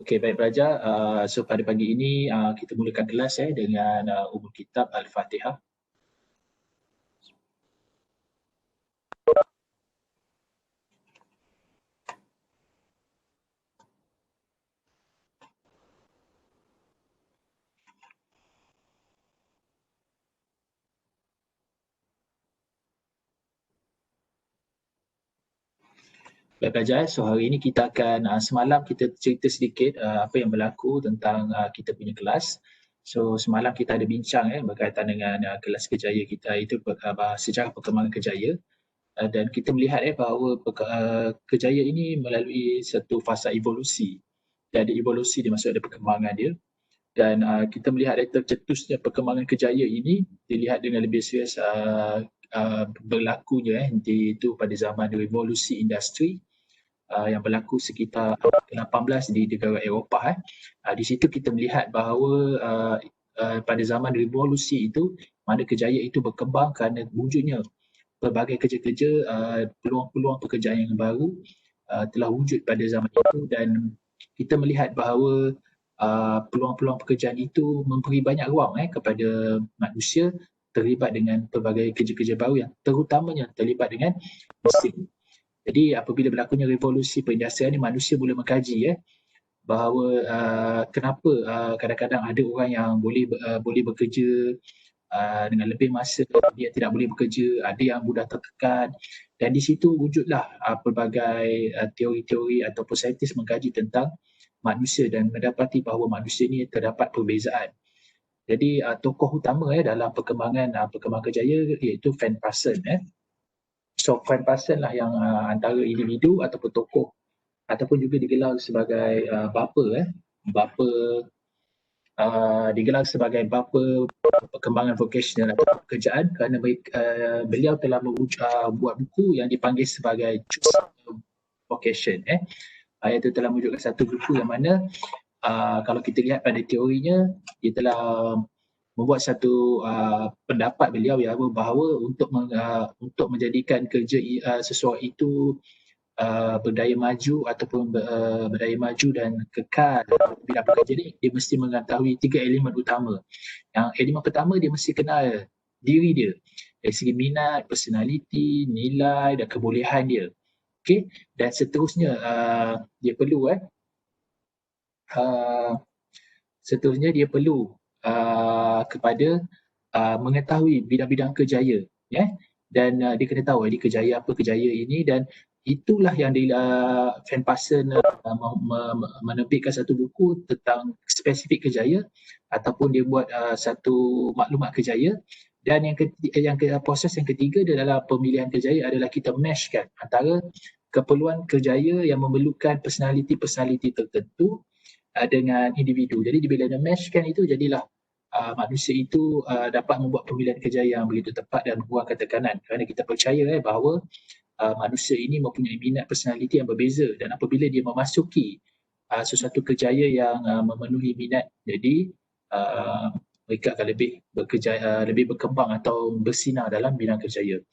Okey, baik pelajar. So pada pagi ini kita mulakan kelas dengan umul kitab Al-Fatihah. Baik pelajar, so hari ini kita akan semalam kita cerita sedikit apa yang berlaku tentang kita punya kelas. So semalam kita ada bincang berkaitan dengan kelas kerjaya kita, itu sejarah perkembangan kerjaya. Dan kita melihat bahawa kerjaya ini melalui satu fasa evolusi. Dia ada evolusi, dia masuk ada perkembangan dia. Dan kita melihat tercetusnya perkembangan kerjaya ini dilihat dengan lebih serius berlakunya itu pada zaman revolusi industri yang berlaku sekitar 18 di negara Eropah. Di situ kita melihat bahawa pada zaman revolusi itu mana kerjaya itu berkembang kerana wujudnya pelbagai kerja-kerja, peluang-peluang pekerjaan yang baru telah wujud pada zaman itu, dan kita melihat bahawa peluang-peluang pekerjaan itu memberi banyak ruang kepada manusia terlibat dengan pelbagai kerja-kerja baru yang terutamanya terlibat dengan mesin. Jadi apabila berlakunya revolusi perindustrian ni, manusia mula mengkaji bahawa kenapa kadang-kadang ada orang yang boleh bekerja dengan lebih masa, dia tidak boleh bekerja, ada yang mudah tertekan, dan di situ wujudlah pelbagai teori-teori ataupun saintis mengkaji tentang manusia dan mendapati bahawa manusia ni terdapat perbezaan. Jadi tokoh utama dalam perkembangan kerjaya iaitu Van Passen. So Van Passen lah yang antara individu ataupun tokoh ataupun juga digelar sebagai bapa digelar sebagai bapa perkembangan vocational atau pekerjaan kerana beliau telah buat buku yang dipanggil sebagai Choose Vocation. Iaitu telah mewujudkan satu buku yang mana kalau kita lihat pada teorinya, dia telah membuat satu pendapat beliau bahawa untuk menjadikan kerja seseorang itu berdaya maju ataupun berdaya maju dan kekal bila bekerja ni, dia mesti mengetahui 3 elemen utama. Yang elemen pertama, dia mesti kenal diri dia dari segi minat, personality, nilai dan kebolehan dia. Okey, dan seterusnya dia perlu seterusnya dia perlu kepada mengetahui bidang-bidang kerjaya dan dia kena tahu dia kerjaya apa kerjaya ini, dan itulah yang Van Passen menerbitkan satu buku tentang spesifik kerjaya ataupun dia buat satu maklumat kerjaya. Dan proses yang ketiga dalam pemilihan kerjaya adalah kita meshkan antara keperluan kerjaya yang memerlukan personality tertentu dengan individu. Jadi bila dia meshkan itu, jadilah manusia itu dapat membuat pemilihan kerjaya yang begitu tepat dan membuangkan tekanan, kerana kita percaya bahawa manusia ini mempunyai minat personality yang berbeza, dan apabila dia memasuki sesuatu kerjaya yang memenuhi minat, jadi mereka akan lebih berkembang atau bersinar dalam bidang kerjaya.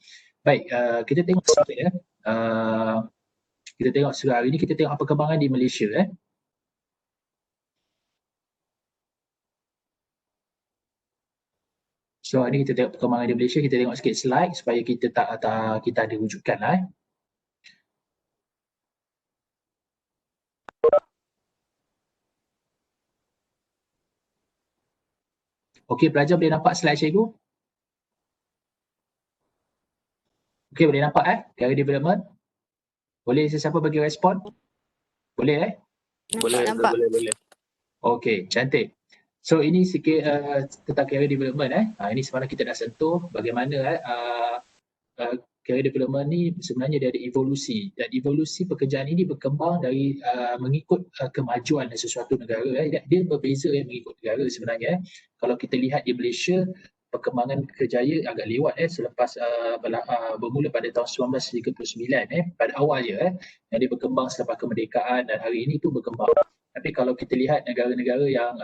Baik, kita tengok sedikit kita tengok hari ini kita tengok perkembangan di Malaysia. So ini kita tengok perkembangan di Malaysia, kita tengok sikit slide supaya kita kita ada rujukan lah. Okey, pelajar boleh nampak slide cikgu? Okey, boleh nampak career development? Boleh sesiapa bagi respon? Boleh Nampak. Boleh. Okey, cantik. So ini sikit tentang career development ini semalam kita dah sentuh bagaimana career development ni sebenarnya dia ada evolusi, dan evolusi pekerjaan ini berkembang dari mengikut kemajuan sesuatu negara. Dia berbeza mengikut negara sebenarnya. Kalau kita lihat di Malaysia, perkembangan kerjaya agak lewat selepas bermula pada tahun 1939 pada awalnya yang dia berkembang selepas kemerdekaan, dan hari ini pun berkembang. Tapi kalau kita lihat negara-negara yang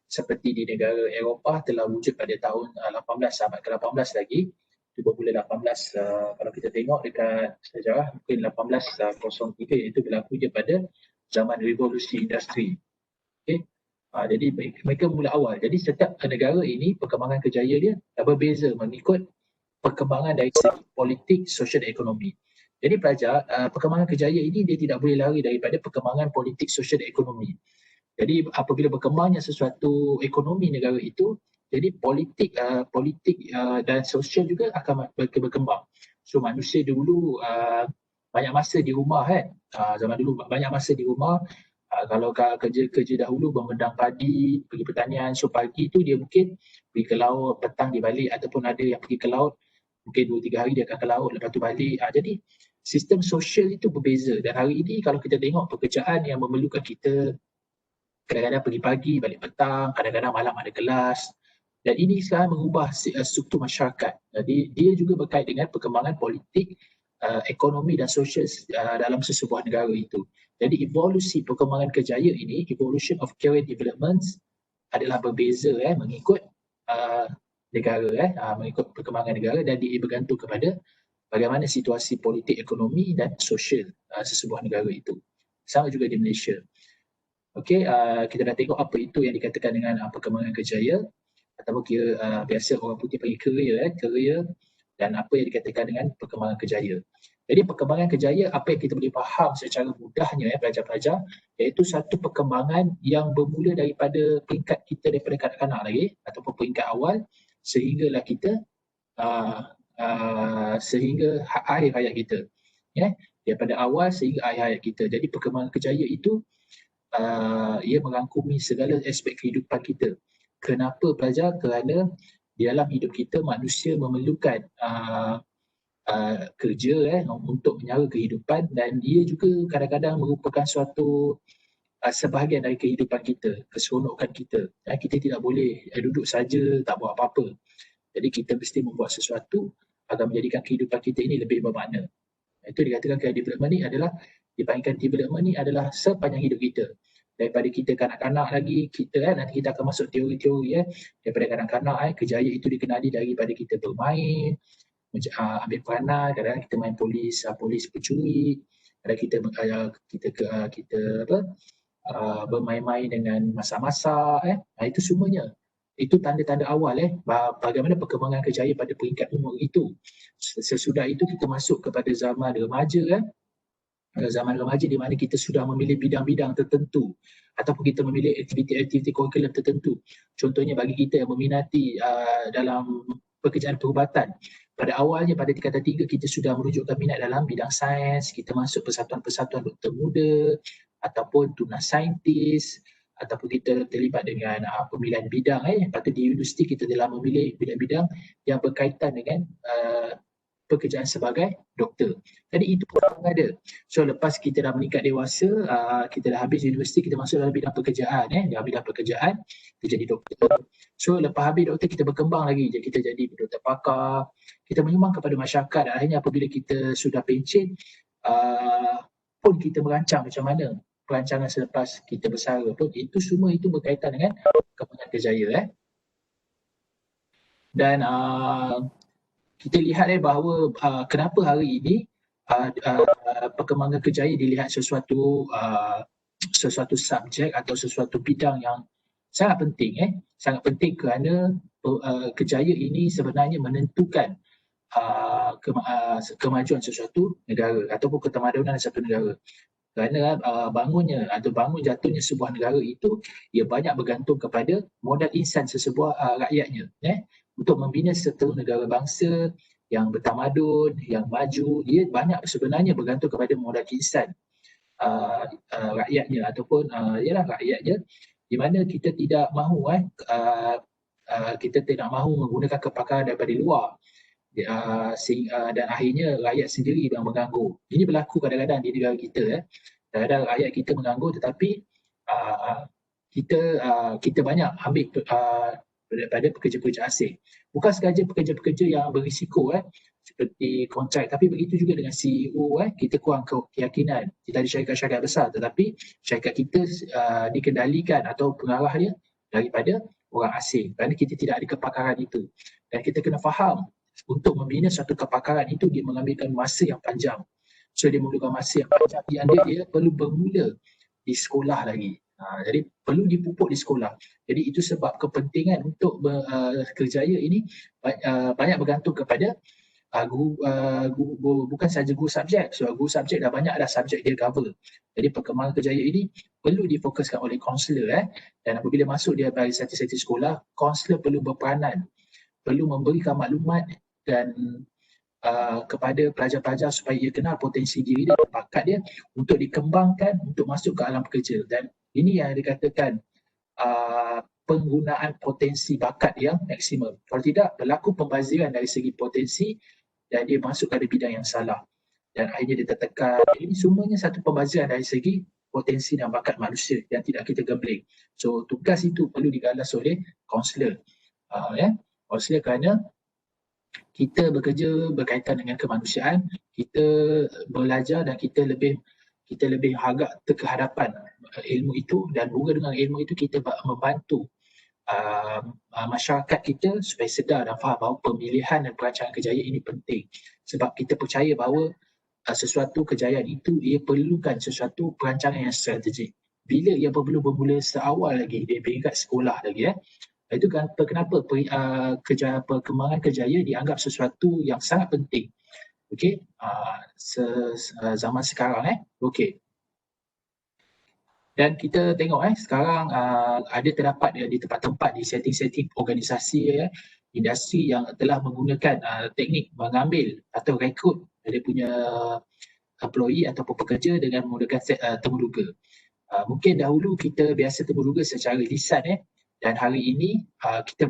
seperti di negara Eropah telah wujud pada tahun 18 abad ke-18 lagi, itu bermula 18 kalau kita tengok dekat sejarah mungkin 1803 iaitu berlaku je pada zaman revolusi industri. Okay. Jadi mereka mula awal. Jadi setiap negara ini perkembangan kejayaan dia berbeza mengikut perkembangan dari segi politik, sosial dan ekonomi. Jadi pelajar, perkembangan kejayaan ini dia tidak boleh lari daripada perkembangan politik, sosial dan ekonomi. Jadi apabila berkembangnya sesuatu ekonomi negara itu, jadi politik dan sosial juga akan berkembang. So manusia dulu banyak masa di rumah kan. Zaman dulu banyak masa di rumah. Kalau kerja dahulu memendang padi, pergi pertanian, so pagi tu dia mungkin pergi ke laut, petang dia balik, ataupun ada yang pergi ke laut mungkin 2-3 hari dia akan ke laut, lepas tu balik. Jadi sistem sosial itu berbeza, dan hari ini kalau kita tengok pekerjaan yang memerlukan kita kadang-kadang pergi pagi, balik petang, kadang-kadang malam ada kelas, dan ini sekarang mengubah struktur masyarakat. Jadi dia juga berkait dengan perkembangan politik, ekonomi dan sosial dalam sesebuah negara itu. Jadi evolusi perkembangan kejayaan ini, evolution of career developments adalah berbeza mengikut negara, mengikut perkembangan negara, dan dia bergantung kepada bagaimana situasi politik, ekonomi dan sosial sesebuah negara itu. Sama juga di Malaysia. Okey, kita dah tengok apa itu yang dikatakan dengan perkembangan kejayaan, ataupun kira biasa orang putih panggil career, dan apa yang dikatakan dengan perkembangan kejayaan. Jadi perkembangan kejayaan, apa yang kita boleh faham secara mudahnya pelajar-pelajar, iaitu satu perkembangan yang bermula daripada peringkat kita daripada kanak-kanak lagi, ataupun peringkat awal sehinggalah kita sehingga akhir hayat kita. Daripada awal sehingga akhir hayat kita. Jadi perkembangan kejayaan itu ia merangkumi segala aspek kehidupan kita. Kenapa pelajar? Kerana di dalam hidup kita manusia memerlukan kerja untuk menyara kehidupan, dan ia juga kadang-kadang merupakan suatu sebahagian dari kehidupan kita, keseronokan kita. Kita tidak boleh duduk saja tak buat apa-apa. Jadi kita mesti membuat sesuatu agar menjadikan kehidupan kita ini lebih bermakna. Itu dikatakan career development ni adalah, dibandingkan development ni adalah sepanjang hidup kita. Daripada kita kanak-kanak lagi, kita nanti kita akan masuk teori-teori daripada kanak-kanak, kejayaan itu dikenali daripada kita bermain, ambil peranan, kadang-kadang kita main polis pencuri, kadang kita bermain-main dengan masak-masak, itu semuanya. Itu tanda-tanda awal bagaimana perkembangan kejayaan pada peringkat umur itu. Sesudah itu kita masuk kepada zaman remaja zaman remaja di mana kita sudah memilih bidang-bidang tertentu ataupun kita memilih aktiviti-aktiviti kurikulum tertentu. Contohnya bagi kita yang meminati dalam pekerjaan perubatan, pada awalnya pada tingkatan 3 kita sudah menunjukkan minat dalam bidang sains, kita masuk persatuan-persatuan doktor muda ataupun tunas saintis, ataupun kita terlibat dengan pemilihan bidang. Lepas tu di universiti kita telah memilih bidang-bidang yang berkaitan dengan pekerjaan sebagai doktor. Jadi itu pun ada. So lepas kita dah meningkat dewasa, kita dah habis universiti, kita masuk dalam bidang pekerjaan. Dalam bidang pekerjaan, kita jadi doktor. So lepas habis doktor, kita berkembang lagi. Kita jadi doktor pakar. Kita menyumbang kepada masyarakat. Dan akhirnya apabila kita sudah pencen, pun kita merancang macam mana perancangan selepas kita bersara pun. Itu semua itu berkaitan dengan perkembangan kejayaan. Dan kita lihat bahawa kenapa hari ini perkembangan kejayaan dilihat sesuatu subjek atau sesuatu bidang yang sangat penting. Sangat penting kerana kejayaan ini sebenarnya menentukan kemajuan sesuatu negara ataupun ketamadunan satu negara. Kerana bangun jatuhnya sebuah negara itu, ia banyak bergantung kepada modal insan sesebuah rakyatnya. Untuk membina satu negara bangsa yang bertamadun, yang maju, dia banyak sebenarnya bergantung kepada modal insan rakyatnya ataupun rakyatnya, di mana kita tidak mahu menggunakan kepakaran daripada luar, dan akhirnya rakyat sendiri yang menganggur. Ini berlaku kadang-kadang di negara kita. Kadang-kadang rakyat kita menganggur, tetapi kita banyak ambil daripada pekerja-pekerja asing. Bukan sahaja pekerja-pekerja yang berisiko seperti kontrak, tapi begitu juga dengan CEO. Kita kurang keyakinan. Kita ada syarikat-syarikat besar, tetapi syarikat kita dikendalikan atau pengarah dia daripada orang asing, kerana kita tidak ada kepakaran itu. Dan kita kena faham, untuk membina satu kepakaran itu dia mengambilkan masa yang panjang. So dia memerlukan masa yang panjang, yang dia perlu bermula di sekolah lagi. Jadi perlu dipupuk di sekolah. Jadi itu sebab kepentingan untuk kerjaya ini banyak bergantung kepada bukan saja guru subjek. So guru subjek dah banyak dah subjek dia cover. Jadi perkembangan kerjaya ini perlu difokuskan oleh kaunselor dan apabila masuk dia bagi satu-satu sekolah, kaunselor perlu berperanan, perlu memberikan maklumat dan kepada pelajar-pelajar supaya dia kenal potensi diri dia, bakat dia untuk dikembangkan untuk masuk ke alam kerja. Dan ini yang dikatakan penggunaan potensi bakat yang maksimum. Kalau tidak, berlaku pembaziran dari segi potensi dan dia masuk pada bidang yang salah. Dan akhirnya dia tertekan. Ini semuanya satu pembaziran dari segi potensi dan bakat manusia yang tidak kita gambling. So tugas itu perlu digalas oleh kaunselor. Kaunselor kerana kita bekerja berkaitan dengan kemanusiaan, kita belajar dan kita lebih agak terkehadapan ilmu itu dan bunga dengan ilmu itu kita membantu masyarakat kita supaya sedar dan faham bahawa pemilihan dan perancangan kejayaan ini penting. Sebab kita percaya bahawa sesuatu kejayaan itu ia perlukan sesuatu perancangan yang strategik. Bila ia perlu bermula seawal lagi, di peringkat sekolah lagi Itu kenapa perkembangan kejayaan dianggap sesuatu yang sangat penting. Okey, zaman sekarang okey. Dan kita tengok sekarang ada terdapat di tempat-tempat di setting-setting organisasi industri yang telah menggunakan teknik mengambil atau rekrut dia punya employee ataupun pekerja dengan menggunakan temuduga. Mungkin dahulu kita biasa temuduga secara lisan dan hari ini kita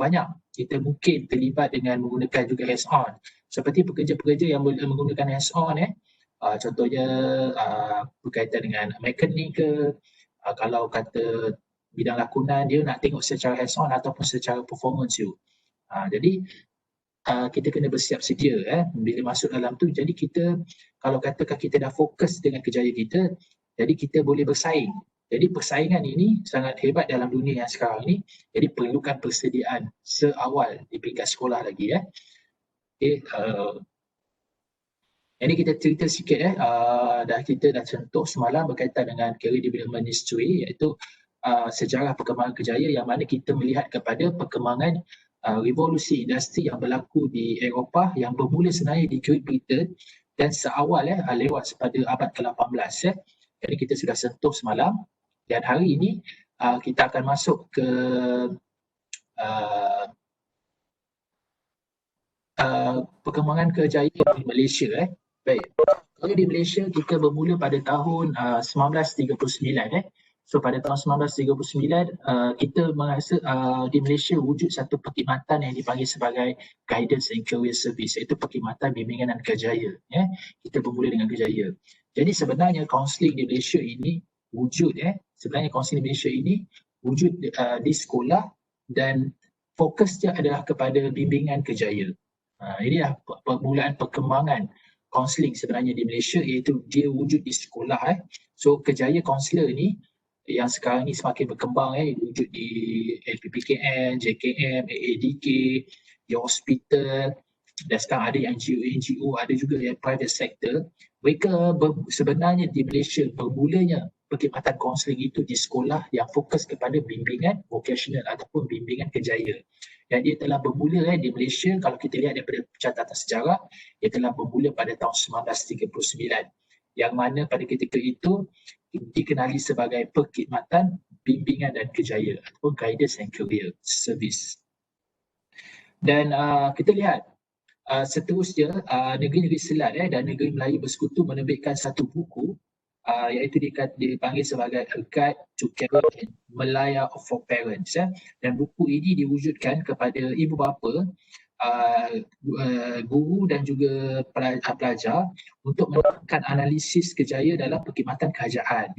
mungkin terlibat dengan menggunakan juga hands-on. Seperti pekerja-pekerja yang menggunakan hands-on contohnya berkaitan dengan mekanik ke, kalau kata bidang lakonan dia nak tengok secara hands-on ataupun secara performance you. Jadi kita kena bersiap sedia bila masuk dalam tu. Jadi kita kalau katakan kita dah fokus dengan kerjaya kita, jadi kita boleh bersaing. Jadi persaingan ini sangat hebat dalam dunia yang sekarang ini. Jadi perlukan persediaan seawal di peringkat sekolah lagi Jadi kita cerita sikit kita dah sentuh semalam berkaitan dengan Career Development History, iaitu sejarah perkembangan kerjaya yang mana kita melihat kepada perkembangan revolusi industri yang berlaku di Eropah yang bermula sebenarnya di Great Britain dan seawal lewat pada abad ke-18 Jadi kita sudah sentuh semalam. Dan hari ini kita akan masuk ke perkembangan kejayaan di Malaysia. Baik, kalau di Malaysia kita bermula pada tahun 1939. So pada tahun 1939 kita merasa di Malaysia wujud satu perkhidmatan yang dipanggil sebagai Guidance and Career Service, iaitu perkhidmatan bimbingan dan kerjaya. Kita bermula dengan kerjaya. Jadi sebenarnya kaunseling di Malaysia ini wujud sebenarnya kaunseling di Malaysia ini wujud di sekolah dan fokusnya adalah kepada bimbingan kerjaya. Inilah permulaan perkembangan kaunseling sebenarnya di Malaysia, iaitu dia wujud di sekolah. So kerjaya kaunselor ni yang sekarang ni semakin berkembang wujud di LPPKN, JKM, AADK, di hospital, dan sekarang ada yang NGO, ada juga yang private sector. Mereka sebenarnya di Malaysia bermulanya perkhidmatan kaunseling itu di sekolah yang fokus kepada bimbingan vocational ataupun bimbingan kerjaya. Dan dia telah bermula di Malaysia, kalau kita lihat daripada catatan sejarah, dia telah bermula pada tahun 1939. Yang mana pada ketika itu dikenali sebagai perkhidmatan bimbingan dan kerjaya ataupun Guidance and Career Service. Dan kita lihat seterusnya negeri-negeri Selat dan negeri Melayu Bersekutu menerbitkan satu buku iaitu dipanggil sebagai A Guide to Career in Malaya for Parents. Dan buku ini diwujudkan kepada ibu bapa, guru dan juga pelajar untuk melakukan analisis kerjaya dalam perkhidmatan kerajaan.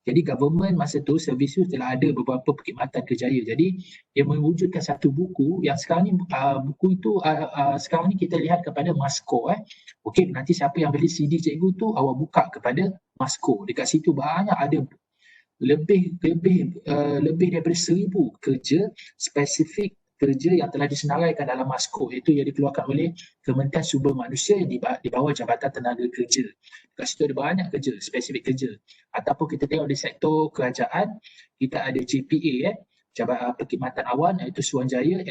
Jadi government masa tu, servis tu telah ada beberapa perkhidmatan kerjaya. Jadi dia mewujudkan satu buku yang sekarang ni buku itu sekarang ni kita lihat kepada Masko. Okey, nanti siapa yang beli CD cikgu tu awak buka kepada Masko. Dekat situ banyak ada lebih daripada 1000 kerja spesifik kerja yang telah disenaraikan dalam maskot, iaitu yang dikeluarkan oleh Kementerian Sumber Manusia di bawah Jabatan Tenaga Kerja. Kat situ ada banyak kerja, spesifik kerja. Ataupun kita tengok di sektor kerajaan, kita ada JPA, Jabatan Perkhidmatan Awam, iaitu Suruhanjaya,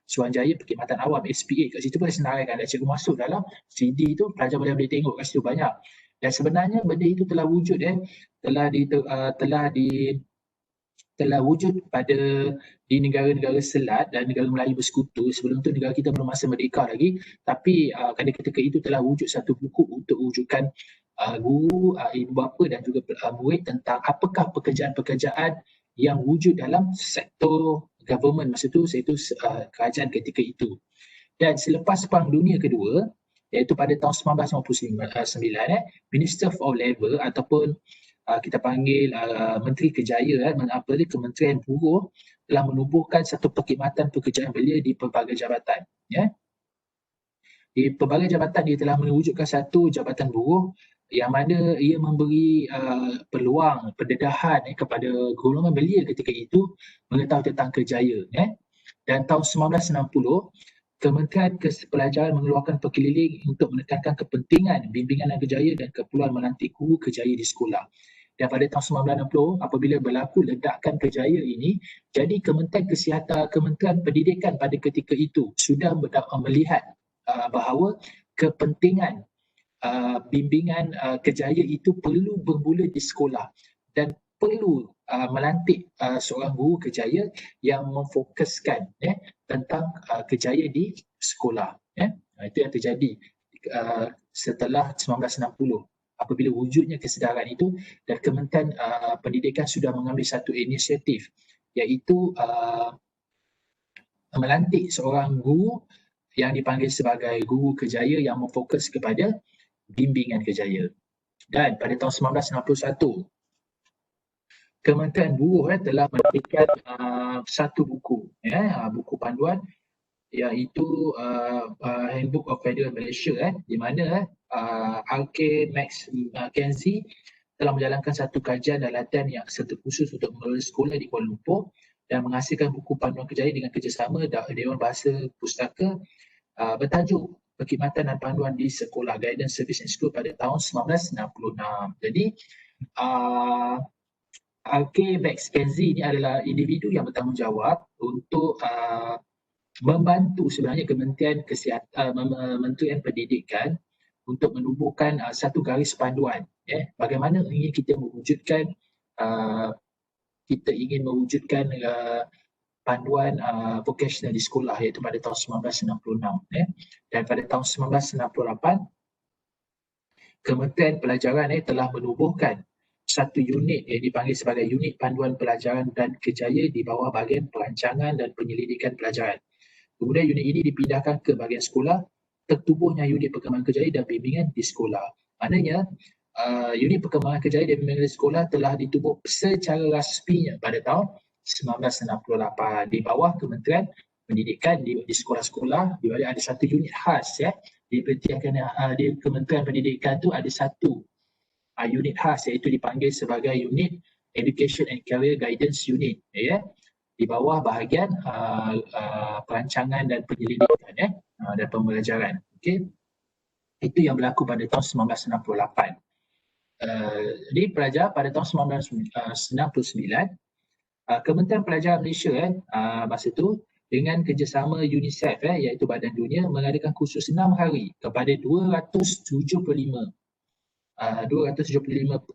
Suruhanjaya Perkhidmatan Awam, SPA. Kat situ pun disenaraikan. Dan cikgu masuk dalam CD tu, pelajar boleh tengok kat situ banyak. Dan sebenarnya benda itu telah wujud, telah wujud pada di negara-negara Selat dan negara Melayu Bersekutu. Sebelum tu negara kita belum masa merdeka lagi, tapi ketika itu telah wujud satu buku untuk wujudkan guru, ibu bapa dan juga murid tentang apakah pekerjaan-pekerjaan yang wujud dalam sektor government masa tu, iaitu kerajaan ketika itu. Dan selepas Perang Dunia Kedua, iaitu pada tahun 1959, Minister for Labour ataupun kita panggil Menteri Kejaya, Kementerian Buruh telah menubuhkan satu perkhidmatan pekerjaan belia di pelbagai jabatan. Di pelbagai jabatan dia telah mewujudkan satu jabatan buruh yang mana ia memberi peluang pendedahan kepada golongan belia ketika itu mengetahui tentang kerjaya. Dan tahun 1960, Kementerian Pelajaran mengeluarkan perkeliling untuk menekankan kepentingan bimbingan dan kerjaya dan keperluan melantik guru kerjaya di sekolah. Dan pada tahun 1960, apabila berlaku ledakan kerjaya ini, jadi Kementerian Pendidikan pada ketika itu sudah melihat bahawa kepentingan bimbingan kerjaya itu perlu bermula di sekolah dan perlu melantik seorang guru kerjaya yang memfokuskan tentang kerjaya di sekolah. Itu yang terjadi setelah 1960. Apabila wujudnya kesedaran itu dan Kementerian Pendidikan sudah mengambil satu inisiatif, iaitu melantik seorang guru yang dipanggil sebagai guru kerjaya yang memfokus kepada bimbingan kerjaya. Dan pada tahun 1961, Kementerian Buruh telah menerbitkan satu buku, buku panduan, iaitu Handbook of Federal Malaysia, di mana R.K. Mackenzie telah menjalankan satu kajian dan latihan yang serta khusus untuk mengelola sekolah di Kuala Lumpur dan menghasilkan buku panduan kerjaya dengan kerjasama Dewan Bahasa Pustaka bertajuk Perkhidmatan dan Panduan di Sekolah, Guidance Service in School pada tahun 1966. Jadi R.K. Mackenzie ini adalah individu yang bertanggungjawab untuk membantu sebenarnya Kementerian Pendidikan untuk menubuhkan satu garis panduan, bagaimana ingin kita mewujudkan panduan vocational di sekolah, iaitu pada tahun 1966. Dan pada tahun 1968, Kementerian Pelajaran telah menubuhkan satu unit yang dipanggil sebagai Unit Panduan Pelajaran dan Kerjaya di bawah bahagian perancangan dan penyelidikan pelajaran. Kemudian unit ini dipindahkan ke bahagian sekolah, tertubuhnya unit perkembangan kerjaya dan bimbingan di sekolah. Maknanya unit perkembangan kerjaya dan bimbingan di sekolah telah ditubuh secara rasminya pada tahun 1968 di bawah Kementerian Pendidikan di sekolah-sekolah, di mana ada satu unit khas di Kementerian Pendidikan tu ada satu unit khas, iaitu dipanggil sebagai Unit Education and Career Guidance Unit, di bawah bahagian perancangan dan penyelidikan dan pembelajaran. Itu yang berlaku pada tahun 1968. Jadi pelajar pada tahun 1999, Kementerian Pelajaran Malaysia masa itu dengan kerjasama UNICEF iaitu Badan Dunia mengadakan kursus 6 hari kepada 275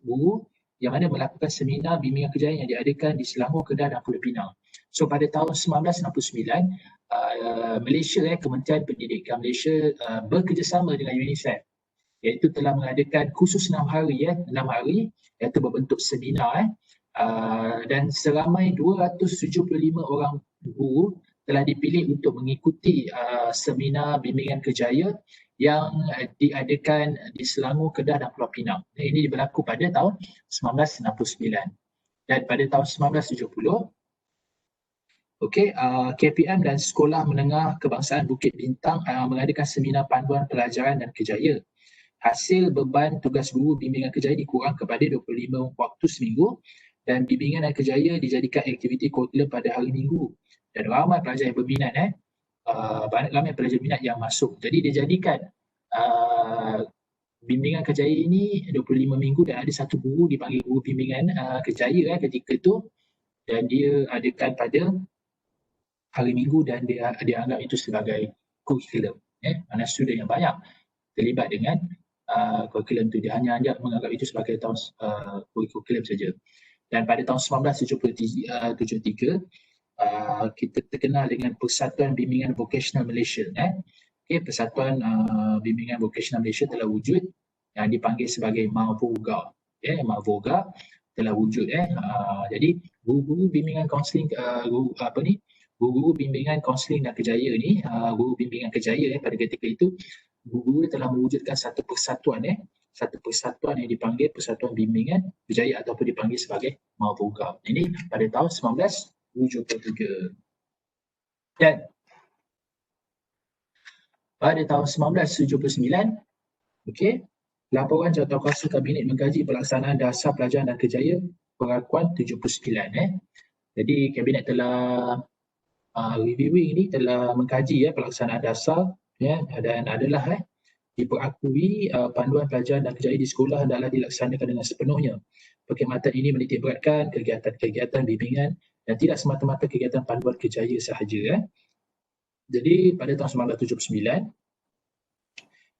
guru yang mana melakukan seminar bimbingan kerjaya yang diadakan di Selangor, Kedah dan Pulau Pinang. So pada tahun 1969, Malaysia, Kementerian Pendidikan Malaysia bekerjasama dengan UNICEF, iaitu telah mengadakan kursus 6 hari, iaitu berbentuk seminar, dan seramai 275 orang guru telah dipilih untuk mengikuti seminar bimbingan kerjaya yang diadakan di Selangor, Kedah dan Pulau Pinang. Ini berlaku pada tahun 1969. Dan pada tahun 1970, KPM dan Sekolah Menengah Kebangsaan Bukit Bintang mengadakan seminar panduan pelajaran dan kerjaya. Hasil beban tugas guru bimbingan kerjaya dikurang kepada 25 waktu seminggu dan bimbingan dan kerjaya dijadikan aktiviti kurikulum pada hari Minggu dan ramai pelajar yang berminat ramai pelajar minat yang masuk. Jadi dia jadikan bimbingan kerjaya ini 25 minggu dan ada satu guru dipanggil guru bimbingan kerjaya ketika itu, dan dia adakan pada hari Minggu dan dia anggap itu sebagai kurikulum. Mana student yang banyak terlibat dengan kurikulum itu. Dia hanya menganggap itu sebagai kurikulum saja. Dan pada tahun 1973 kita terkenal dengan Persatuan Bimbingan Vocasional Malaysia. Persatuan Bimbingan Vocasional Malaysia telah wujud yang dipanggil sebagai MAVOGA. MAVOGA telah wujud. Jadi guru-guru bimbingan kaunseling guru-guru bimbingan kaunseling dan kerjaya ni, guru bimbingan kerjaya pada ketika itu, guru telah mewujudkan satu persatuan yang dipanggil Persatuan Bimbingan Kerjaya ataupun dipanggil sebagai MAVOGA. Ini pada tahun 1973. Dan pada tahun 1979, laporan jawatankuasa Kabinet mengkaji pelaksanaan dasar pelajaran dan kerjaya perakuan 79. Jadi Kabinet telah reviewing ini, telah mengkaji pelaksanaan dasar dan adalah diperakui panduan pelajaran dan kerjaya di sekolah hendaklah dilaksanakan dengan sepenuhnya. Perkhidmatan ini menitikberatkan kegiatan-kegiatan bimbingan dan tidak semata-mata kegiatan panduan kerjaya sahaja. Jadi pada tahun 1979,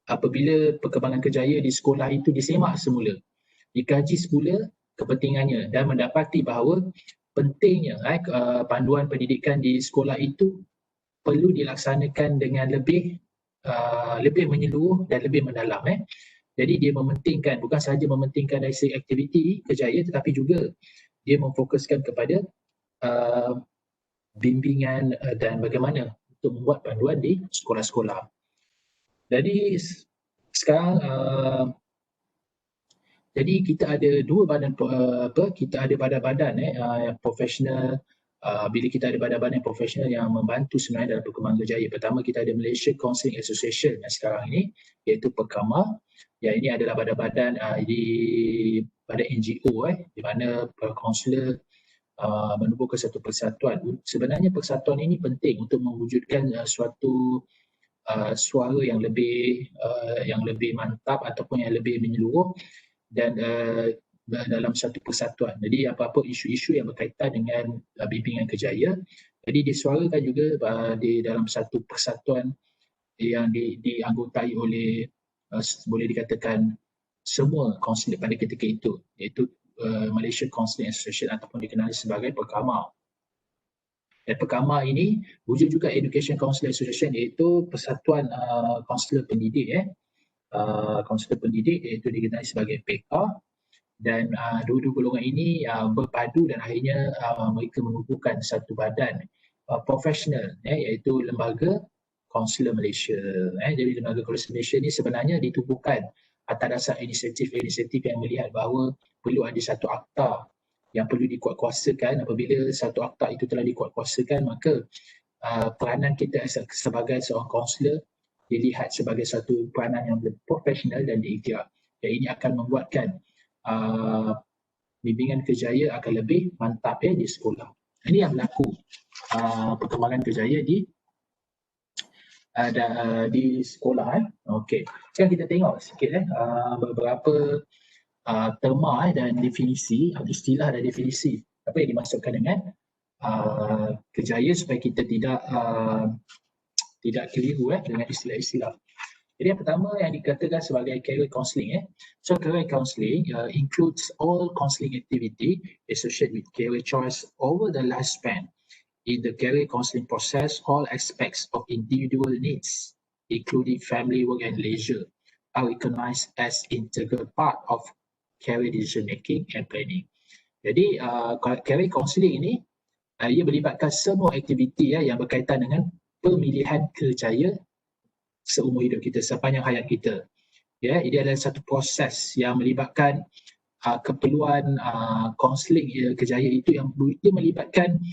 apabila perkembangan kerjaya di sekolah itu disemak semula, dikaji semula kepentingannya dan mendapati bahawa pentingnya panduan pendidikan di sekolah itu perlu dilaksanakan dengan lebih menyeluruh dan lebih mendalam. Jadi dia mementingkan, bukan sahaja mementingkan dari segi aktiviti kerjaya, tetapi juga dia memfokuskan kepada bimbingan dan bagaimana untuk membuat panduan di sekolah-sekolah. Jadi sekarang jadi kita ada dua badan kita ada badan-badan yang profesional. Bila kita ada badan-badan profesional yang membantu sebenarnya dalam perkembangan kerjaya. Pertama, kita ada Malaysia Counselling Association yang sekarang ini, iaitu PERKAMA. Yang ini adalah badan-badan badan NGO di mana para kaunselor menubuhkan satu persatuan. Sebenarnya persatuan ini penting untuk mewujudkan suatu suara yang lebih mantap ataupun yang lebih menyeluruh dan dalam satu persatuan. Jadi apa-apa isu-isu yang berkaitan dengan bimbingan kerjaya, jadi disuarakan juga di dalam satu persatuan yang dianggotai oleh boleh dikatakan semua kaunselor pada ketika itu, iaitu Malaysia Counselling Association ataupun dikenali sebagai PERKAMA. Dan PERKAMA ini wujud juga Education Counselling Association, iaitu persatuan kaunselor pendidik kaunselor pendidik, iaitu dikenali sebagai PEKA. Dan dua-dua golongan ini berpadu dan akhirnya mereka menubuhkan satu badan profesional, iaitu Lembaga Kaunselor Malaysia. Jadi Lembaga Kaunselor Malaysia ini sebenarnya ditubuhkan atas dasar inisiatif yang melihat bahawa perlu ada satu akta yang perlu dikuatkuasakan. Apabila satu akta itu telah dikuatkuasakan, maka peranan kita sebagai seorang kaunselor dilihat sebagai satu peranan yang profesional dan diiktiraf. Dan ini akan membuatkan bimbingan kerjaya akan lebih mantap di sekolah. Ini yang berlaku perkembangan kerjaya di sekolah. Okey. Sekarang kita tengok sikit beberapa terma dan definisi, istilah dan definisi apa yang dimaksudkan dengan kerjaya supaya kita tidak keliru dengan istilah-istilah. Jadi yang pertama yang dikatakan sebagai career counselling. So career counselling includes all counselling activity associated with career choice over the lifespan. In the career counselling process, all aspects of individual needs, including family, work and leisure, are recognized as integral part of career decision making and planning. Jadi career counselling ini ia melibatkan semua aktiviti yang berkaitan dengan pemilihan kerjaya seumur hidup kita, sepanjang hayat kita. Ini adalah satu proses yang melibatkan keperluan kaunseling kerjaya itu yang dia melibatkan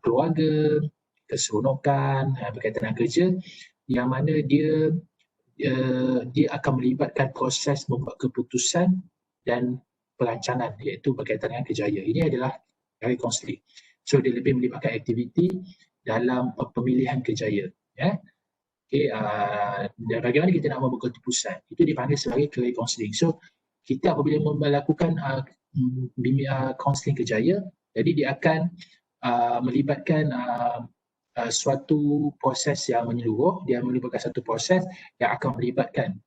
keluarga, keseronokan berkaitan dengan kerja, yang mana dia akan melibatkan proses membuat keputusan dan perancangan, iaitu berkaitan dengan kerjaya. Ini adalah career counselling. So dia lebih melibatkan aktiviti dalam pemilihan kerjaya. Okay, dan bagaimana kita nak membuat keputusan, itu dipanggil sebagai career counselling. So kita apabila melakukan counselling kerjaya, jadi dia akan melibatkan suatu proses yang menyeluruh. Dia melibatkan satu proses yang akan melibatkan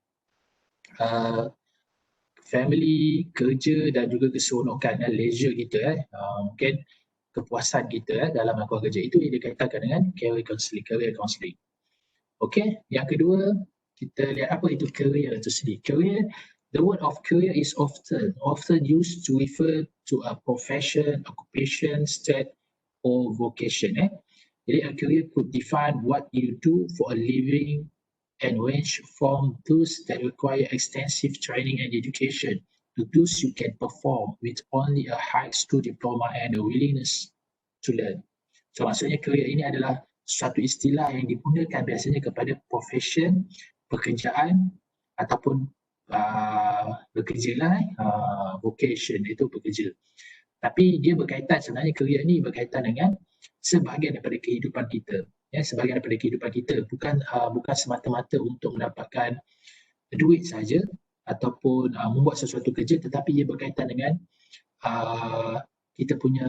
family, kerja dan juga keseronokan, leisure kita, mungkin kepuasan kita dalam melakukan kerja. Itu yang dikatakan dengan career counselling. Okey, yang kedua, kita lihat apa itu career itu sendiri. Career, the word of career is often used to refer to a profession, occupation, state or vocation. Jadi a career could define what you do for a living and range from those that require extensive training and education to those you can perform with only a high school diploma and a willingness to learn. So maksudnya career ini adalah suatu istilah yang digunakan biasanya kepada profession, pekerjaan ataupun bekerja vocation itu bekerja. Tapi dia berkaitan, sebenarnya career ni berkaitan dengan sebahagian daripada kehidupan kita. Sebahagian daripada kehidupan kita, bukan semata-mata untuk mendapatkan duit saja ataupun membuat sesuatu kerja, tetapi ia berkaitan dengan kita punya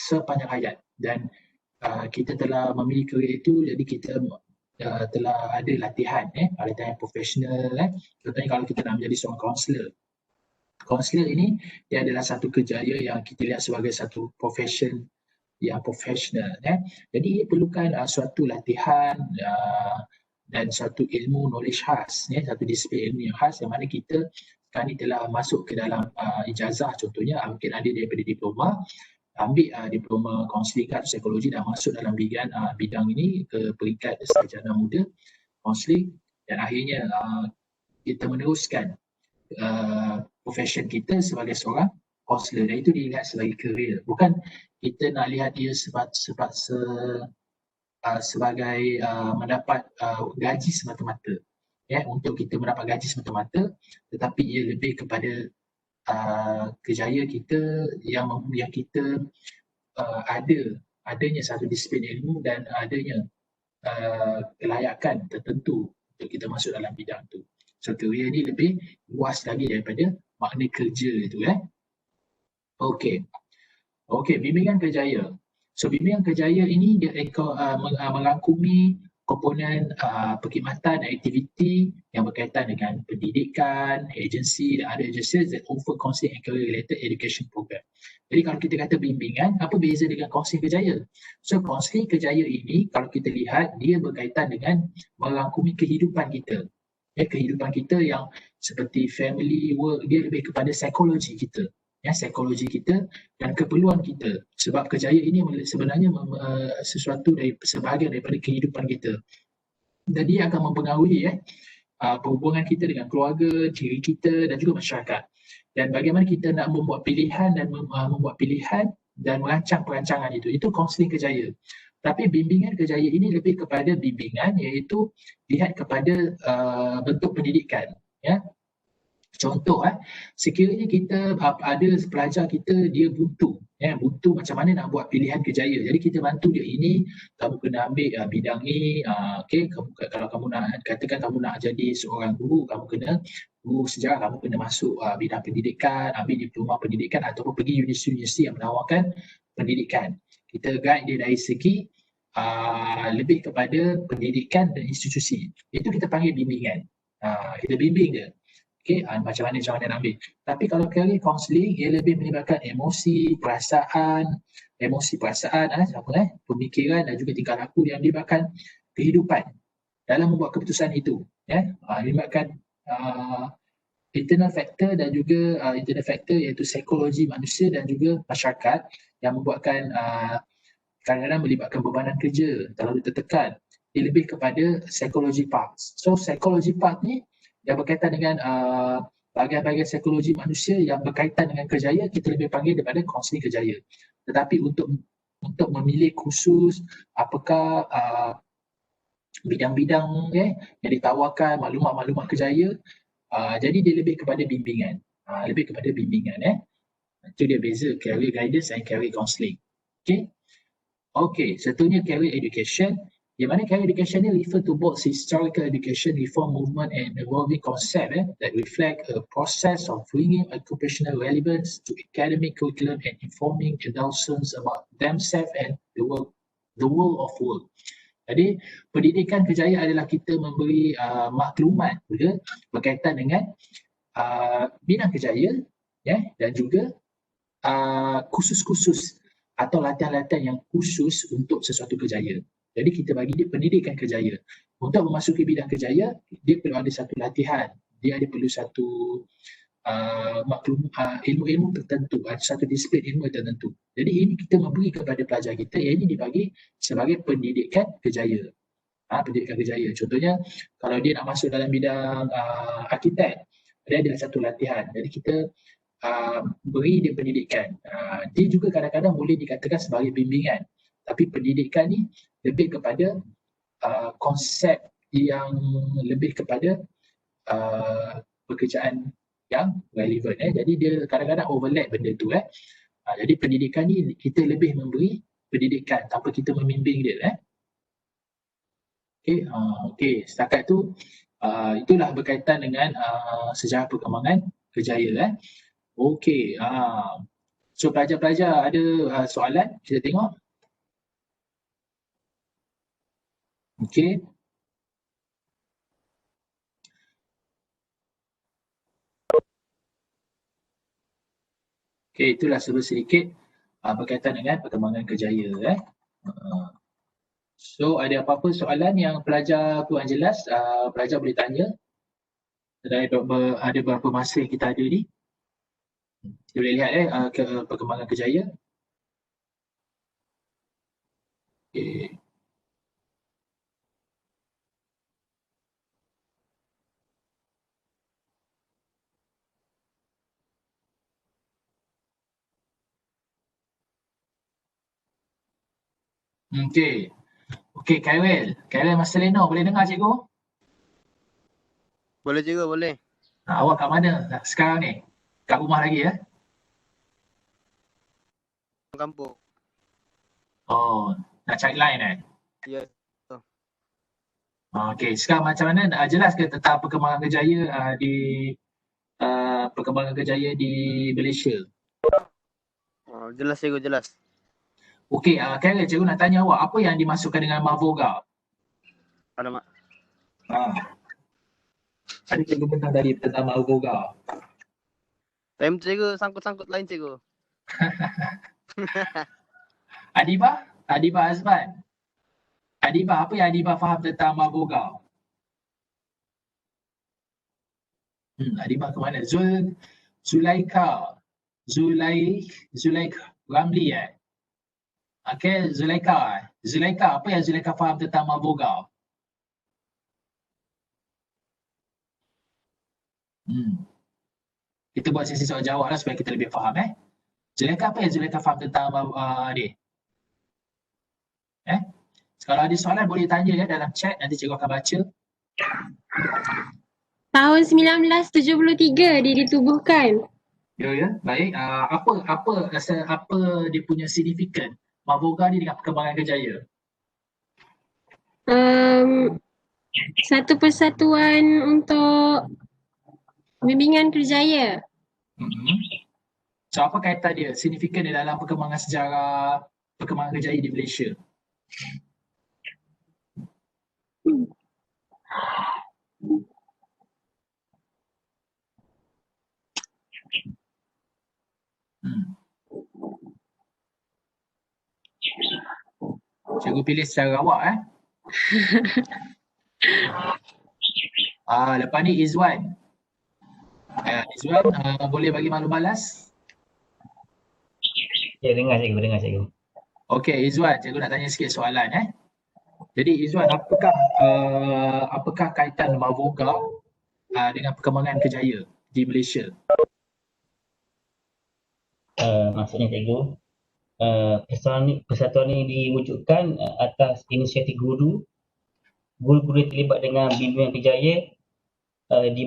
sepanjang hayat. Dan kita telah memilih career itu, jadi kita telah ada latihan latihan profesional. Contohnya kalau kita nak menjadi seorang kaunselor, kaunselor ini dia adalah satu kerjaya yang kita lihat sebagai satu profession yang profesional. Jadi ia perlukan suatu latihan dan satu ilmu knowledge khas, satu disiplin ilmu yang khas, yang mana kita sekarang ni telah masuk ke dalam ijazah. Contohnya mungkin ada daripada diploma, ambil diploma kaunseling atau psikologi dan masuk dalam bidang ini ke peringkat sarjana muda kaunseling, dan akhirnya kita meneruskan profession kita sebagai seorang kaunselor, dan itu dilihat sebagai career. Bukan kita nak lihat dia sebagai mendapat gaji semata-mata, untuk kita mendapat gaji semata-mata, tetapi ia lebih kepada kerjaya kita yang kita adanya satu disiplin ilmu dan adanya kelayakan tertentu untuk kita masuk dalam bidang tu. So career ni lebih luas lagi daripada makna kerja itu. Okey, bimbingan kerjaya. So bimbingan kerjaya ini dia merangkumi komponen perkhidmatan dan aktiviti yang berkaitan dengan pendidikan, agensi dan other agencies that offer counselling and career related education program. Jadi kalau kita kata bimbingan, apa beza dengan counselling kerjaya? So counselling kerjaya ini kalau kita lihat, dia berkaitan dengan merangkumi kehidupan kita. Kehidupan kita yang seperti family, work, dia lebih kepada psikologi kita. Psikologi kita dan keperluan kita, sebab kerjaya ini sebenarnya sesuatu sebahagian daripada kehidupan kita, dan dia akan mempengaruhi perhubungan kita dengan keluarga, diri kita dan juga masyarakat, dan bagaimana kita nak membuat pilihan dan merancang perancangan itu kaunseling kerjaya. Tapi bimbingan kerjaya ini lebih kepada bimbingan, iaitu lihat kepada bentuk pendidikan. Contoh, sekiranya kita ada pelajar kita dia buntu macam mana nak buat pilihan kerjaya. Jadi kita bantu dia, ini kamu kena ambil bidang ni, kalau kamu nak katakan kamu nak jadi seorang guru, kamu kena guru sejarah, kamu kena masuk bidang pendidikan, ambil diploma pendidikan ataupun pergi universiti yang menawarkan pendidikan. Kita guide dia dari segi lebih kepada pendidikan dan institusi. Itu kita panggil bimbingan. Kita bimbing dia. Macam mana nak ambil. Tapi kalau career counselling, ia lebih melibatkan emosi, perasaan, pemikiran dan juga tingkah laku yang melibatkan kehidupan dalam membuat keputusan itu. Melibatkan internal factor dan juga internal factor, iaitu psikologi manusia dan juga masyarakat, yang membuatkan kadang-kadang melibatkan bebanan kerja terlalu tertekan. Dia lebih kepada psychology part. So psychology part ni yang berkaitan dengan bahagian-bahagian psikologi manusia yang berkaitan dengan kerjaya, kita lebih panggil daripada kaunseling kerjaya. Tetapi untuk memilih khusus apakah bidang-bidang yang ditawarkan, maklumat-maklumat kerjaya, jadi dia lebih kepada bimbingan. Itu dia beza career guidance dan career counselling. Okay, satunya career education. Yang mana career education ni refer to both historical education, reform movement and evolving concept that reflect a process of bringing occupational relevance to academic curriculum and informing adolescents about themselves and the world of work. Jadi pendidikan kerjaya adalah kita memberi maklumat berkaitan dengan bidang kerjaya dan juga khusus-khusus atau latihan-latihan yang khusus untuk sesuatu kerjaya. Jadi kita bagi dia pendidikan kerjaya. Untuk memasuki bidang kerjaya, dia perlu ada satu latihan. Dia ada perlu satu ilmu-ilmu tertentu, ada satu disiplin ilmu tertentu. Jadi ini kita memberi kepada pelajar kita, yang ini dibagi sebagai pendidikan kerjaya. Pendidikan kerjaya. Contohnya, kalau dia nak masuk dalam bidang arkitek, dia ada satu latihan. Jadi kita beri dia pendidikan. Dia juga kadang-kadang boleh dikatakan sebagai bimbingan. Tapi pendidikan ni lebih kepada konsep yang lebih kepada pekerjaan yang relevan. Jadi dia kadang-kadang overlap benda tu. Jadi pendidikan ni kita lebih memberi pendidikan tanpa kita membimbing dia. Okey, setakat tu itulah berkaitan dengan sejarah perkembangan kerjaya. Okey, so pelajar-pelajar ada soalan? Kita tengok. Okey. Okey, itulah sedikit berkaitan dengan perkembangan kerjaya. So ada apa-apa soalan yang pelajar kurang jelas, pelajar boleh tanya. Ada berapa masa yang kita ada ni. Kita boleh lihat perkembangan kerjaya. Okay. Okey, Khairil Marcelino, boleh dengar cikgu? Boleh cikgu, boleh. Awak kat mana sekarang ni? Kat rumah lagi ya? Kampung. Oh, nak cari line Ya. Okey, sekarang macam mana? Jelas ke tentang perkembangan kerjaya perkembangan kerjaya di Malaysia? Jelas cikgu, jelas. Okey, Khairil, cikgu nak tanya awak, apa yang dimasukkan dengan Mahvoga? Alamak. Ada cikgu bentang tadi tentang Mahvoga. Time cikgu sangkut-sangkut lain cikgu. Adibah Azman. Adibah, apa yang Adibah faham tentang Mahvoga? Adibah ke mana? Zulaika Ramli Okey, Zulaika, apa yang Zulaika faham tentang Mahvoga? Kita buat sesi soal jawab lah supaya kita lebih faham. Zulaika, apa yang Zulaika faham tentang ni? Kalau ada soalan boleh tanya dalam chat, nanti cikgu akan baca. Tahun 1973 dia ditubuhkan. Ya, baik. Apa dia punya signifikan Mahvoga ni dengan perkembangan kerjaya? Satu persatuan untuk bimbingan kerjaya. So apa kaitan dia, signifikan dia dalam perkembangan sejarah perkembangan kerjaya di Malaysia? Cikgu pilih secara awak lepas ni Izwan. Izwan boleh bagi maklum balas? Ya, dengar cikgu. Okey Izwan, cikgu nak tanya sikit soalan Jadi Izwan, apakah kaitan Mahvoga dengan perkembangan kerjaya di Malaysia? Maksudnya cikgu, persatuan ini diwujudkan atas inisiatif guru yang terlibat dengan bimbingan kerjaya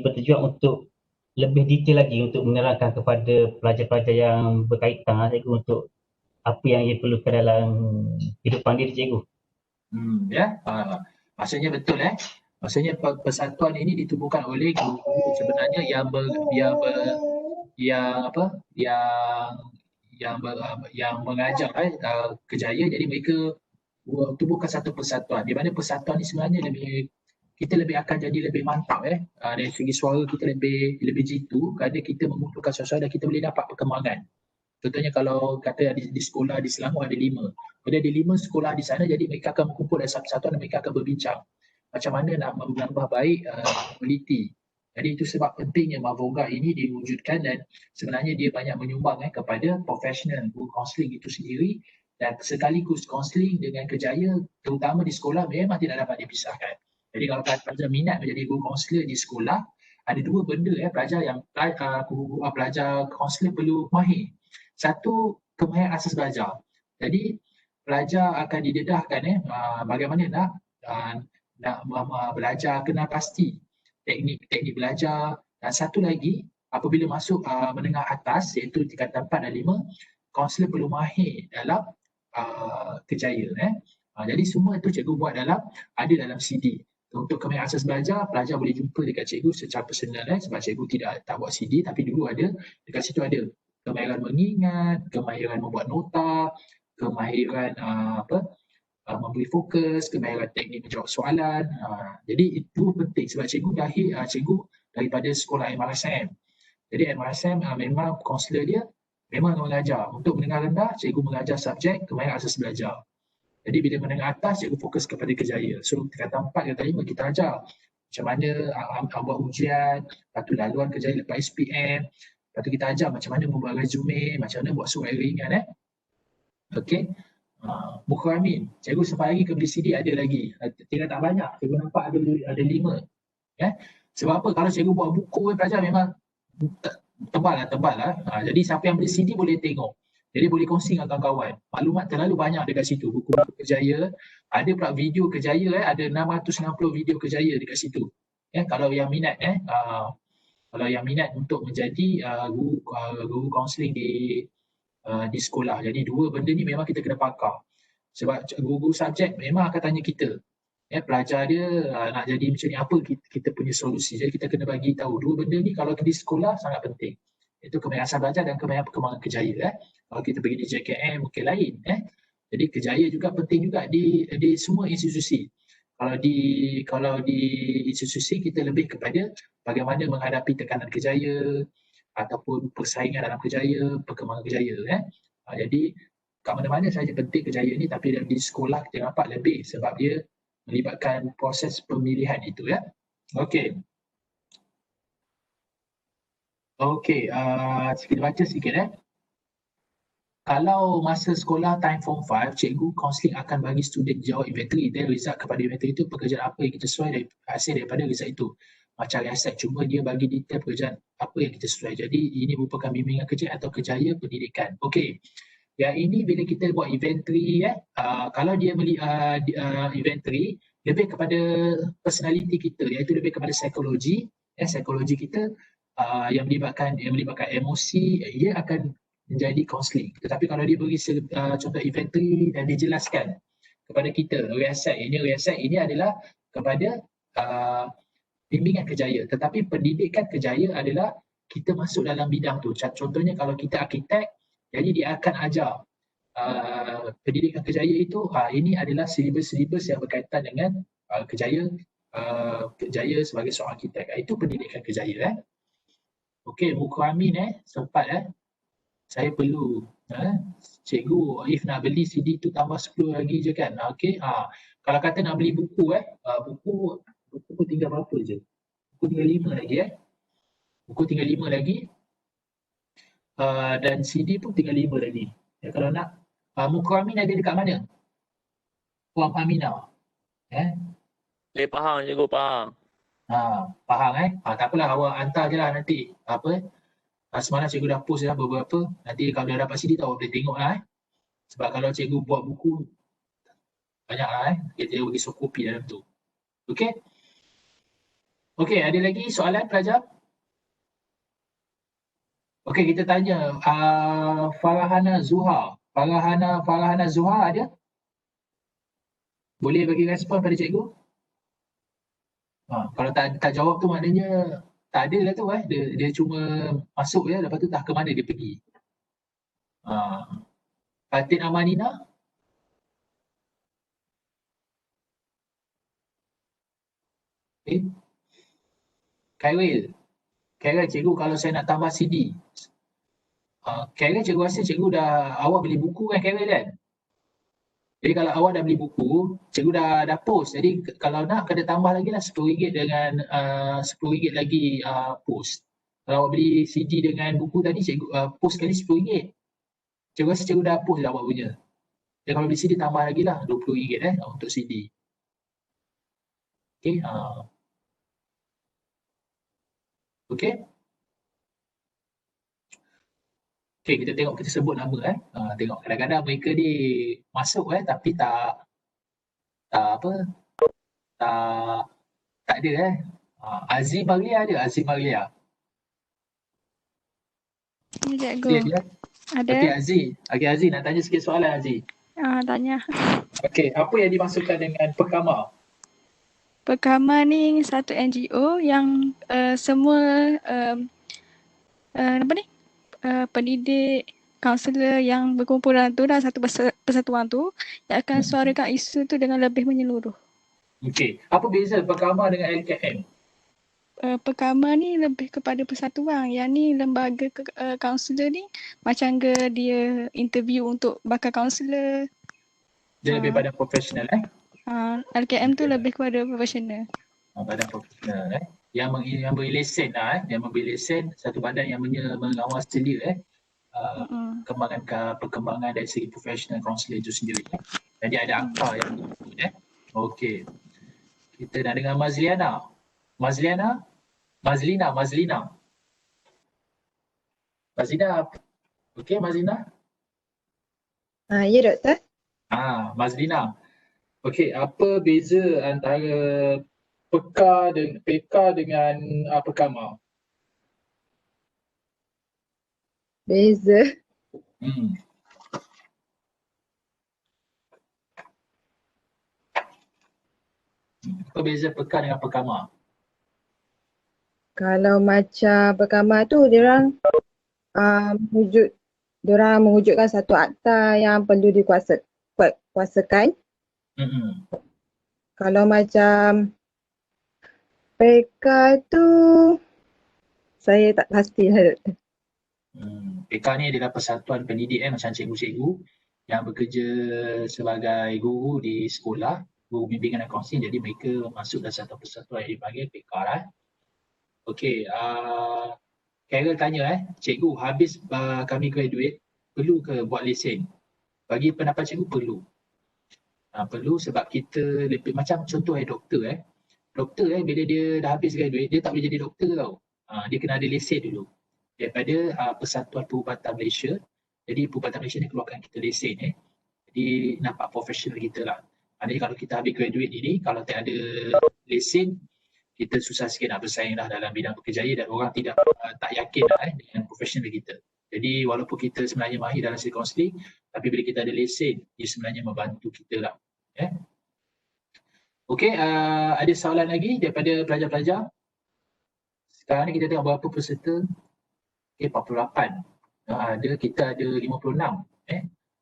bertujuan untuk lebih detail lagi untuk menerangkan kepada pelajar-pelajar yang berkaitan cikgu untuk apa yang ia perlukan dalam kehidupan dia, cikgu. Ya, maksudnya betul maksudnya persatuan ini ditubuhkan oleh guru sebenarnya yang mengajar Kejaya. Jadi mereka tubuhkan satu persatuan di mana persatuan ni sebenarnya kita lebih akan jadi lebih mantap dari segi suara kita lebih jitu kerana kita mengumpulkan suara dan kita boleh dapat perkembangan. Contohnya kalau kata di sekolah di Selangor ada 5. Bila ada 5 sekolah di sana, jadi mereka akan berkumpul dalam satu persatuan dan mereka akan berbincang macam mana nak menambah baik quality. Jadi itu sebab pentingnya Mavoga ini diwujudkan dan sebenarnya dia banyak menyumbang kepada profesional guru kaunseling itu sendiri, dan sekaligus kaunseling dengan Kejaya terutama di sekolah memang tidak dapat dipisahkan. Jadi kalau pelajar minat menjadi guru kaunselor di sekolah, ada 2 benda pelajar yang pelajar kaunseling perlu mahir. Satu, kemahiran asas belajar. Jadi pelajar akan didedahkan bagaimana nak belajar kenal pasti teknik belajar. Dan satu lagi, apabila masuk menengah atas iaitu tingkatan 4 dan 5, kaunselor perlu mahir dalam Kejaya. Jadi semua itu cikgu buat dalam CD. Untuk kemahiran asas belajar, pelajar boleh jumpa dekat cikgu secara personal sebab cikgu tak buat CD, tapi dulu ada dekat situ ada kemahiran mengingat, kemahiran membuat nota, kemahiran memberi fokus, kemahiran teknik menjawab soalan. Jadi itu penting sebab cikgu daripada sekolah MRSM. Jadi MRSM memang kaunselor dia memang mengajar. Untuk menengah rendah, cikgu mengajar subjek kemahiran asas belajar. Jadi bila menengah atas, cikgu fokus kepada Kejaya. So tingkatan 4 dan 5 kita ajar macam mana buat ujian, lepas tu laluan Kejaya lepas SPM. Lepas tu kita ajar macam mana membuat resume, macam mana buat surat ringan. Okey. Muka Amin, cikgu sampai lagi ke beli CD ada lagi. Tidak tak banyak, cikgu nampak ada 5. Sebab apa? Kalau cikgu buat buku pelajar memang tebal lah. Jadi siapa yang beli CD boleh tengok. Jadi boleh kongsi dengan kawan-kawan. Maklumat terlalu banyak dekat situ. Buku-buku Kejaya, ada pula video Kejaya, ada 660 video Kejaya dekat situ. Kalau yang minat kalau yang minat untuk menjadi guru kaunseling di sekolah. Jadi 2 benda ni memang kita kena pakar. Sebab guru subjek memang akan tanya kita. Pelajar dia nak jadi macam ni, apa kita punya solusi. Jadi kita kena bagi tahu 2 benda ni kalau di sekolah sangat penting. Itu kemahiran asas belajar dan kemahiran perkembangan Kejaya. Kalau kita pergi di JKM mungkin lain. Jadi Kejaya juga penting juga di semua institusi. Kalau di institusi kita lebih kepada bagaimana menghadapi tekanan Kejaya ataupun persaingan dalam Kejaya, perkembangan Kejaya. Jadi kat mana-mana saja penting Kejaya ni, tapi di sekolah kita nampak lebih sebab dia melibatkan proses pemilihan itu. Okey. Kita baca sikit. Kalau masa sekolah time form 5, cikgu kaunseling akan bagi student jawab inventory dan result kepada inventory itu pekerjaan apa yang kita sesuai hasil daripada result itu. Macam riaset, cuma dia bagi detail pekerjaan apa yang kita sesuai. Jadi ini merupakan bimbingan kerja atau Kejaya pendidikan. Okey. Yang ini bila kita buat inventory kalau dia inventory lebih kepada personality kita, iaitu lebih kepada psikologi. Psikologi kita yang melibatkan emosi, ia akan menjadi kaunseling. Tetapi kalau dia beri contoh inventory dan dijelaskan kepada kita riaset ini adalah kepada bimbingan Kejaya. Tetapi pendidikan Kejaya adalah kita masuk dalam bidang tu. Contohnya kalau kita arkitek, jadi dia akan ajar pendidikan Kejaya itu, ini adalah silibus-silibus yang berkaitan dengan Kejaya sebagai seorang arkitek. Itu pendidikan Kejaya. Okey, Muka Amin sempat saya perlu cikgu if nak beli CD tu tambah 10 lagi je kan. Okey, kalau kata nak beli buku buku tinggal berapa je? Buku tinggal 5 lagi buku tinggal 5 lagi dan CD pun tinggal 5 lagi. Kalau nak Muka Amin ada dekat mana? Puan Aminah. Faham cikgu, faham. Faham tak apalah, awak hantar je lah nanti semalam cikgu dah post beberapa. Nanti kalau dah dapat CD tu awak boleh tengok lah sebab kalau cikgu buat buku banyak lah kita bagi soft copy dalam tu. Okey, ada lagi soalan pelajar? Okey, kita tanya Farhana Zuha. Farahana Zuhar ada? Boleh bagi respon pada cikgu? Kalau tak jawab tu maknanya tak ada lah tu dia cuma masuk je, lepas tu tak ke mana dia pergi. Fatin Amanina? Khairil, cikgu kalau saya nak tambah CD. Khairil, cikgu rasa cikgu awak beli buku kan Khairil kan? Jadi kalau awak dah beli buku, cikgu dah post. Jadi kalau nak kena tambah lagi lah RM10 dengan RM10 lagi post. Kalau awak beli CD dengan buku tadi, cikgu post kali RM10. Cikgu rasa cikgu dah post dah awak punya. Dan kalau beli CD tambah lagi lah RM20 untuk CD. Okay. Okay. Okay, kita tengok, kita sebut nama tengok kadang-kadang mereka ni masuk tapi tak ada Azim Maria ada? Azim Maria. Ya, cikgu. Ada. Okey Aziz. Okey Aziz, nak tanya sikit soalan Aziz. Tanya. Okey, apa yang dimaksudkan dengan Perkama? Perkama ni satu NGO yang semua pendidik, kaunselor yang berkumpulan tu dalam satu persatuan tu yang akan suarakan isu tu dengan lebih menyeluruh. Okey, apa beza Perkama dengan LKM? Perkama ni lebih kepada persatuan. Yang ni lembaga kaunselor ni macam dia interview untuk bakal kaunselor. Dia lebih pada profesional LKM tu lebih kepada profesional. Badan profesional yang beri lesen yang memberi lesen satu badan yang mengawasi dia perkembangan dari segi profesional kaunselor itu sendiri. Jadi ada akta yang menyebut Okey. Kita nak dengar Mazlina. Okey Mazlina? Ya doktor. Mazlina. Okey, apa beza antara PK dengan Perkama? Beza. Apa beza PK dengan Perkama? Kalau macam Perkama tu diorang mewujudkan satu akta yang perlu dikuasakan. Kalau macam PK tu saya tak pastilah doktor. PK ni adalah persatuan pendidik macam cikgu-cikgu yang bekerja sebagai guru di sekolah, guru bimbingan dan kaunseling, jadi mereka masuk dalam satu persatuan yang dipanggil PK Okey, Carol tanya cikgu, habis kami graduate perlu ke buat lesen? Bagi pendapat cikgu perlu. Perlu sebab kita lebih macam contoh doktor doktor bila dia dah habis graduate dia tak boleh jadi doktor tau. Dia kena ada lesen dulu daripada Persatuan Perubatan Malaysia. Jadi Perubatan Malaysia ni keluarkan kita lesen jadi nampak profesional kita lah. Jadi kalau kita habis graduate ini, kalau tak ada lesen, kita susah sikit nak bersaing lah dalam bidang pekerjaya dan orang tak yakin dengan profesional kita. Jadi walaupun kita sebenarnya mahir dalam segi kaunseling, tapi bila kita ada lesen, dia sebenarnya membantu kita lah. Okey, ada soalan lagi daripada pelajar-pelajar? Sekarang ni kita tengok berapa peserta. Okey, 48. Kita ada 56.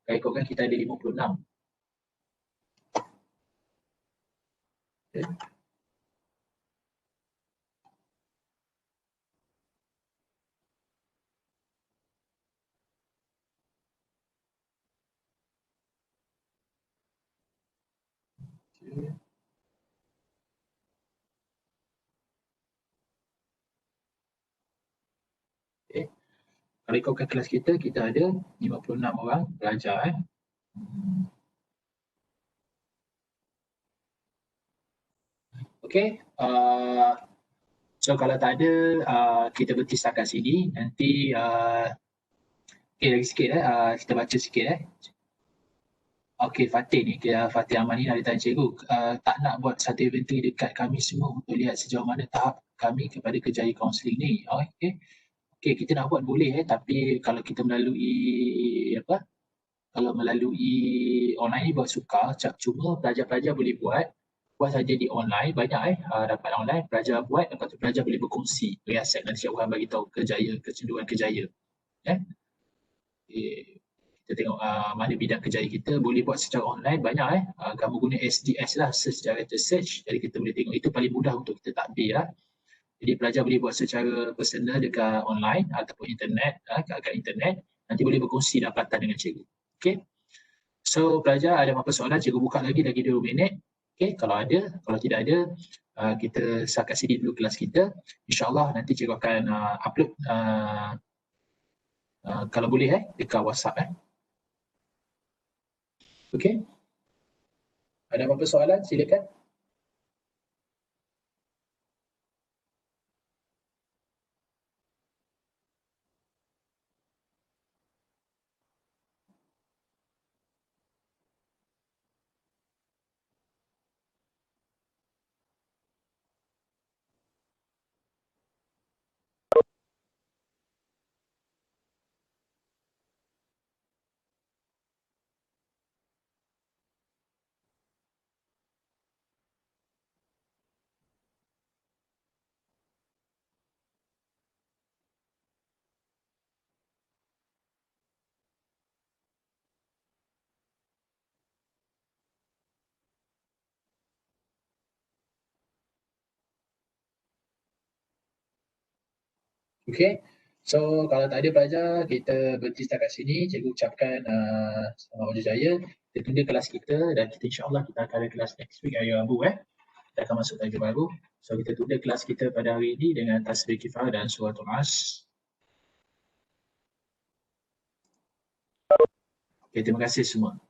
Kalau ikutkan kita ada 56. Okay. Kalau ikutkan kelas kita ada 56 orang pelajar. Okey, so kalau tak ada, kita berhenti setakat sini. Nanti, lagi sikit kita baca sikit Okey, Fatin ni, Fatin Amanina dia tanya cikgu, tak nak buat satu inventory dekat kami semua untuk lihat sejauh mana tahap kami kepada kerjaya kaunseling ni. Okey, kita nak buat boleh tapi kalau kita melalui kalau melalui online ni buat sukar, cuma pelajar-pelajar boleh buat saja di online, banyak dapat online, pelajar buat, lepas tu pelajar boleh berkongsi, riaset, nanti Cik Wuhan bagi tahu kecenderungan kerjaya. Kita tengok mana bidang kerjaya kita, boleh buat secara online, banyak kamu guna SDS lah, search directed search, jadi kita boleh tengok, itu paling mudah untuk kita takbir lah. Jadi pelajar boleh buat secara personal dekat online ataupun internet, kat internet, nanti boleh berkongsi dapatan dengan cikgu. Okay. So pelajar ada apa soalan, cikgu buka lagi 2 minit. Okay, kalau ada, kalau tidak ada, kita setakat sini dulu kelas kita. InsyaAllah nanti cikgu akan upload kalau boleh dekat WhatsApp. Okay. Ada apa-apa soalan, silakan. Okay, so kalau tak ada pelajar, kita berhenti setakat sini. Cikgu ucapkan selamat berjaya. Kita tunda kelas kita dan kita insyaAllah kita akan ada kelas next week hari Rabu. Kita akan masuk tajuk baru. So kita tunda kelas kita pada hari ini dengan tasbih kifarah dan suratul As. Okay, terima kasih semua.